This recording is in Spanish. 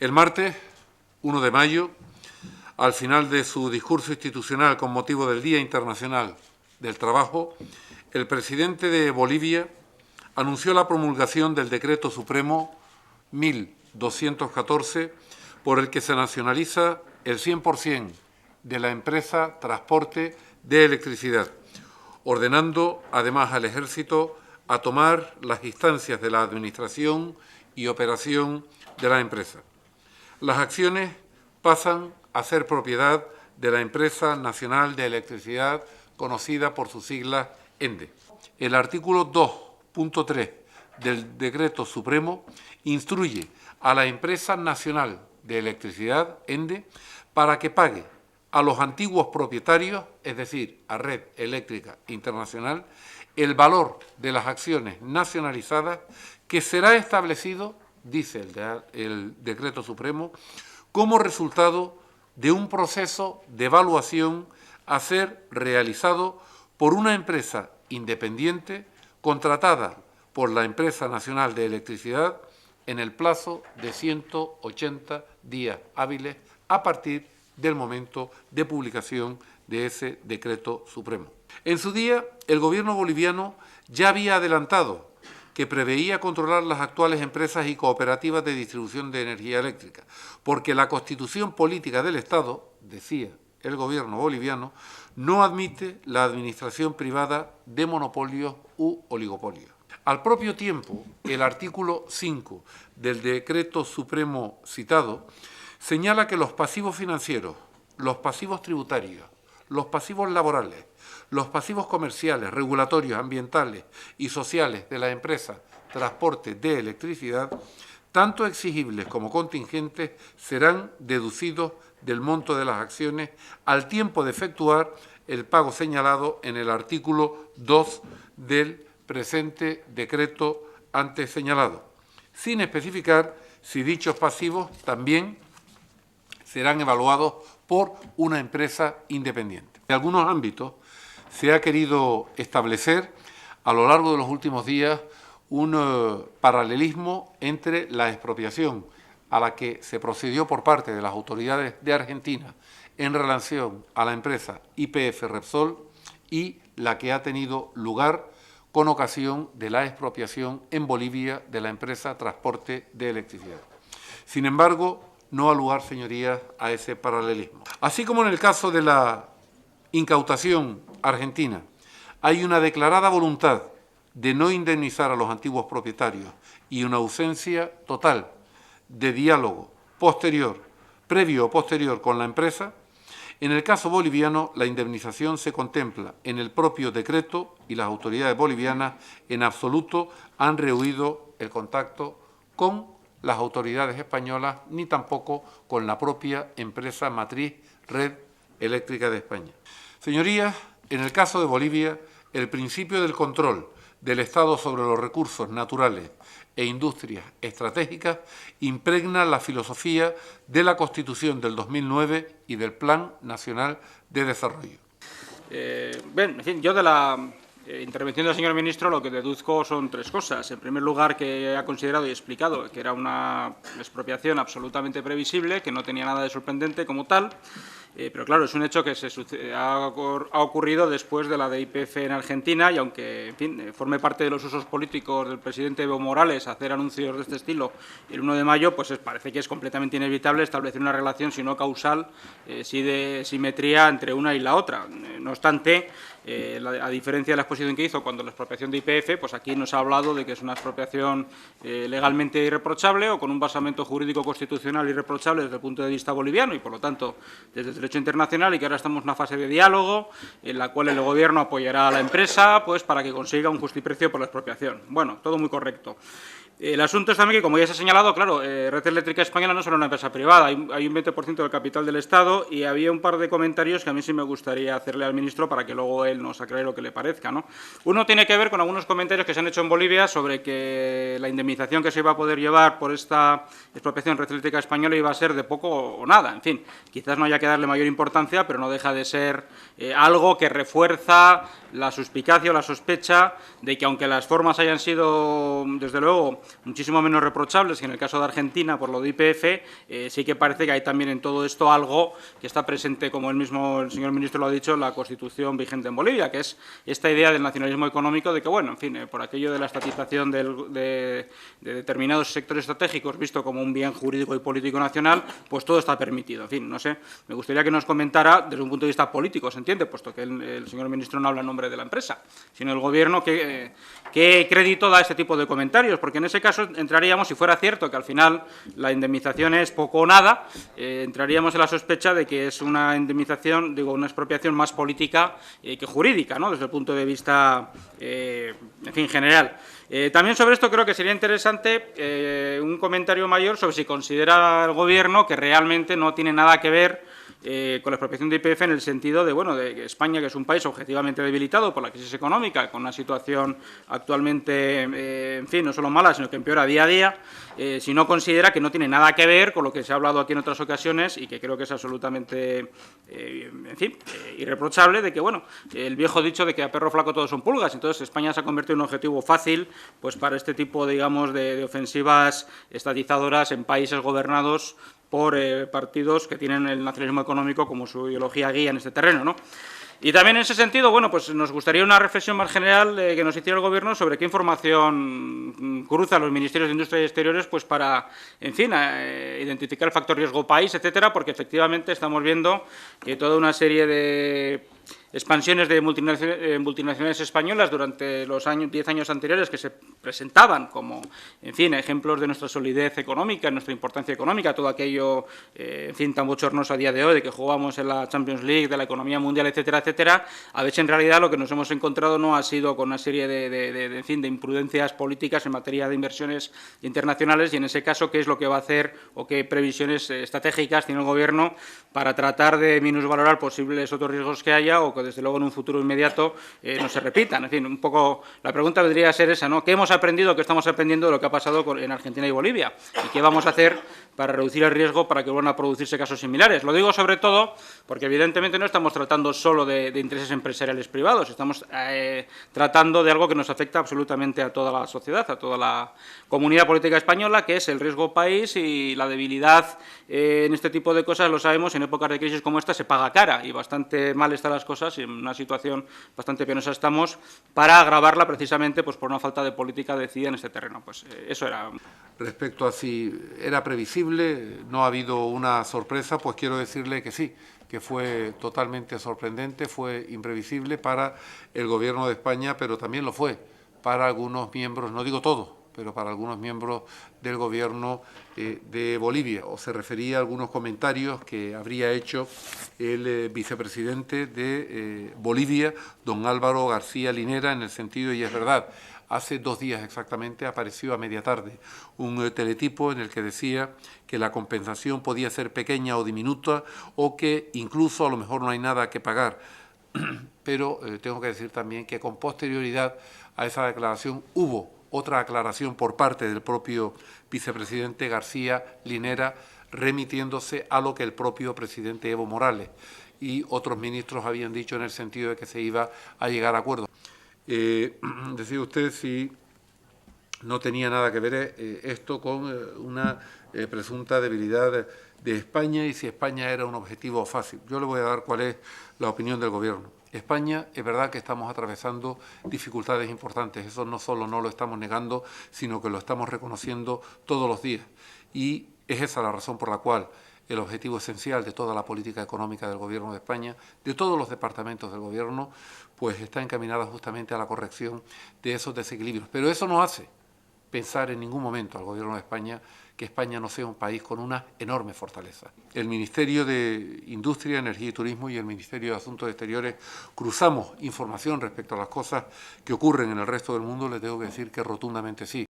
El martes 1 de mayo, al final de su discurso institucional con motivo del Día Internacional del Trabajo, el presidente de Bolivia anunció la promulgación del Decreto Supremo 1214, por el que se nacionaliza el 100% de la empresa Transporte de Electricidad, ordenando además al Ejército a tomar las instancias de la administración y operación de la empresa. Las acciones pasan a ser propiedad de la Empresa Nacional de Electricidad, conocida por sus siglas ENDE. El artículo 2.3 del Decreto Supremo instruye a la Empresa Nacional de Electricidad, ENDE, para que pague a los antiguos propietarios, es decir, a Red Eléctrica Internacional, el valor de las acciones nacionalizadas que será establecido, dice el Decreto Supremo, como resultado de un proceso de evaluación a ser realizado por una empresa independiente contratada por la Empresa Nacional de Electricidad en el plazo de 180 días hábiles a partir del momento de publicación de ese Decreto Supremo. En su día, el Gobierno boliviano ya había adelantado que preveía controlar las actuales empresas y cooperativas de distribución de energía eléctrica, porque la Constitución política del Estado, decía el Gobierno boliviano, no admite la administración privada de monopolios u oligopolios. Al propio tiempo, el artículo 5 del Decreto Supremo citado señala que los pasivos financieros, los pasivos tributarios, los pasivos laborales, los pasivos comerciales, regulatorios, ambientales y sociales de la empresa Transporte de Electricidad, tanto exigibles como contingentes, serán deducidos del monto de las acciones al tiempo de efectuar el pago señalado en el artículo 2 del presente decreto antes señalado, sin especificar si dichos pasivos también serán evaluados por una empresa independiente. En algunos ámbitos se ha querido establecer a lo largo de los últimos días un paralelismo entre la expropiación a la que se procedió por parte de las autoridades de Argentina en relación a la empresa YPF Repsol y la que ha tenido lugar con ocasión de la expropiación en Bolivia de la empresa Transporte de Electricidad. Sin embargo, no ha lugar, señorías, a ese paralelismo. Así como en el caso de la incautación argentina, hay una declarada voluntad de no indemnizar a los antiguos propietarios y una ausencia total de diálogo previo o posterior con la empresa, en el caso boliviano la indemnización se contempla en el propio decreto y las autoridades bolivianas en absoluto han rehuido el contacto con las autoridades españolas ni tampoco con la propia empresa matriz Red Eléctrica de España. Señorías, en el caso de Bolivia, el principio del control del Estado sobre los recursos naturales e industrias estratégicas impregna la filosofía de la Constitución del 2009 y del Plan Nacional de Desarrollo. Bien, en fin, yo de la intervención del señor ministro lo que deduzco son tres cosas. En primer lugar, que ha considerado y explicado que era una expropiación absolutamente previsible, que no tenía nada de sorprendente como tal. Pero claro, es un hecho que ha ocurrido después de la de YPF en Argentina y aunque en fin, forme parte de los usos políticos del presidente Evo Morales hacer anuncios de este estilo el 1 de mayo, pues parece que es completamente inevitable establecer una relación, si no causal, sí de simetría entre una y la otra. No obstante, a diferencia de la exposición que hizo cuando la expropiación de YPF, pues aquí nos ha hablado de que es una expropiación legalmente irreprochable o con un basamento jurídico constitucional irreprochable desde el punto de vista boliviano y, por lo tanto, desde el derecho internacional y que ahora estamos en una fase de diálogo en la cual el Gobierno apoyará a la empresa pues para que consiga un justiprecio por la expropiación. Bueno, todo muy correcto. El asunto es también que, como ya se ha señalado, claro, Red Eléctrica Española no es solo una empresa privada, hay un 20% del capital del Estado y había un par de comentarios que a mí sí me gustaría hacerle al ministro para que luego él nos aclare lo que le parezca, ¿no? Uno tiene que ver con algunos comentarios que se han hecho en Bolivia sobre que la indemnización que se iba a poder llevar por esta expropiación Red Eléctrica Española iba a ser de poco o nada. En fin, quizás no haya que darle mayor importancia, pero no deja de ser algo que refuerza la suspicacia o la sospecha de que, aunque las formas hayan sido, desde luego, muchísimo menos reprochables que en el caso de Argentina por lo de YPF, sí que parece que hay también en todo esto algo que está presente, como el señor ministro lo ha dicho, en la Constitución vigente en Bolivia, que es esta idea del nacionalismo económico de que, bueno, en fin, por aquello de la estatización de determinados sectores estratégicos visto como un bien jurídico y político nacional, pues todo está permitido. En fin, no sé, me gustaría que nos comentara desde un punto de vista político, ¿se entiende? Puesto que el señor ministro no habla en nombre de la empresa, sino del Gobierno, ¿qué crédito da este tipo de comentarios? Porque en ese caso entraríamos, si fuera cierto que al final la indemnización es poco o nada, entraríamos en la sospecha de que es una indemnización, digo, una expropiación más política que jurídica, ¿no?, desde el punto de vista, en fin, general. También sobre esto creo que sería interesante un comentario mayor sobre si considera el Gobierno que realmente no tiene nada que ver con la expropiación de YPF en el sentido de, bueno, de que España, que es un país objetivamente debilitado por la crisis económica, con una situación actualmente, en fin, no solo mala, sino que empeora día a día, si no considera que no tiene nada que ver con lo que se ha hablado aquí en otras ocasiones y que creo que es absolutamente, en fin, irreprochable, de que, bueno, el viejo dicho de que a perro flaco todos son pulgas. Entonces, España se ha convertido en un objetivo fácil, pues, para este tipo, digamos, de ofensivas estatizadoras en países gobernados por partidos que tienen el nacionalismo económico como su ideología guía en este terreno, ¿no? Y también en ese sentido, bueno, pues nos gustaría una reflexión más general que nos hiciera el Gobierno sobre qué información cruza los Ministerios de Industria y Exteriores, pues para, en fin, identificar el factor riesgo país, etcétera, porque efectivamente estamos viendo que toda una serie de expansiones de multinacionales españolas durante los 10 años anteriores que se presentaban como, en fin, ejemplos de nuestra solidez económica, nuestra importancia económica, todo aquello, en fin, tan bochornoso a día de hoy, de que jugamos en la Champions League, de la economía mundial, etcétera, etcétera. A veces, en realidad, lo que nos hemos encontrado no ha sido con una serie en fin, de imprudencias políticas en materia de inversiones internacionales y, en ese caso, qué es lo que va a hacer o qué previsiones estratégicas tiene el Gobierno para tratar de minusvalorar posibles otros riesgos que haya o que, desde luego, en un futuro inmediato no se repitan. En fin, un poco la pregunta vendría a ser esa, ¿no? ¿Qué hemos aprendido, qué estamos aprendiendo de lo que ha pasado en Argentina y Bolivia? ¿Y qué vamos a hacer para reducir el riesgo para que vuelvan a producirse casos similares? Lo digo sobre todo porque, evidentemente, no estamos tratando solo de intereses empresariales privados, estamos tratando de algo que nos afecta absolutamente a toda la sociedad, a toda la comunidad política española, que es el riesgo país, y la debilidad en este tipo de cosas, lo sabemos, en épocas de crisis como esta se paga cara, y bastante mal están las cosas, y en una situación bastante penosa estamos, para agravarla precisamente pues por una falta de política decidida en este terreno. Pues eso era. Respecto a si era previsible, no ha habido una sorpresa, pues quiero decirle que sí, que fue totalmente sorprendente, fue imprevisible para el Gobierno de España, pero también lo fue para algunos miembros, no digo todos, pero para algunos miembros del Gobierno de Bolivia. O se refería a algunos comentarios que habría hecho el vicepresidente de Bolivia, don Álvaro García Linera, en el sentido, y es verdad, hace 2 días exactamente apareció a media tarde un teletipo en el que decía que la compensación podía ser pequeña o diminuta o que incluso a lo mejor no hay nada que pagar. Pero tengo que decir también que con posterioridad a esa declaración hubo otra aclaración por parte del propio vicepresidente García Linera, remitiéndose a lo que el propio presidente Evo Morales y otros ministros habían dicho en el sentido de que se iba a llegar a acuerdos. Decía usted si no tenía nada que ver esto con una presunta debilidad de España y si España era un objetivo fácil. Yo le voy a dar cuál es la opinión del Gobierno. España, es verdad que estamos atravesando dificultades importantes, eso no solo no lo estamos negando, sino que lo estamos reconociendo todos los días. Y es esa la razón por la cual el objetivo esencial de toda la política económica del Gobierno de España, de todos los departamentos del Gobierno, pues está encaminada justamente a la corrección de esos desequilibrios. Pero eso no hace pensar en ningún momento al Gobierno de España que España no sea un país con una enorme fortaleza. El Ministerio de Industria, Energía y Turismo y el Ministerio de Asuntos Exteriores cruzamos información respecto a las cosas que ocurren en el resto del mundo. Les tengo que decir que rotundamente sí.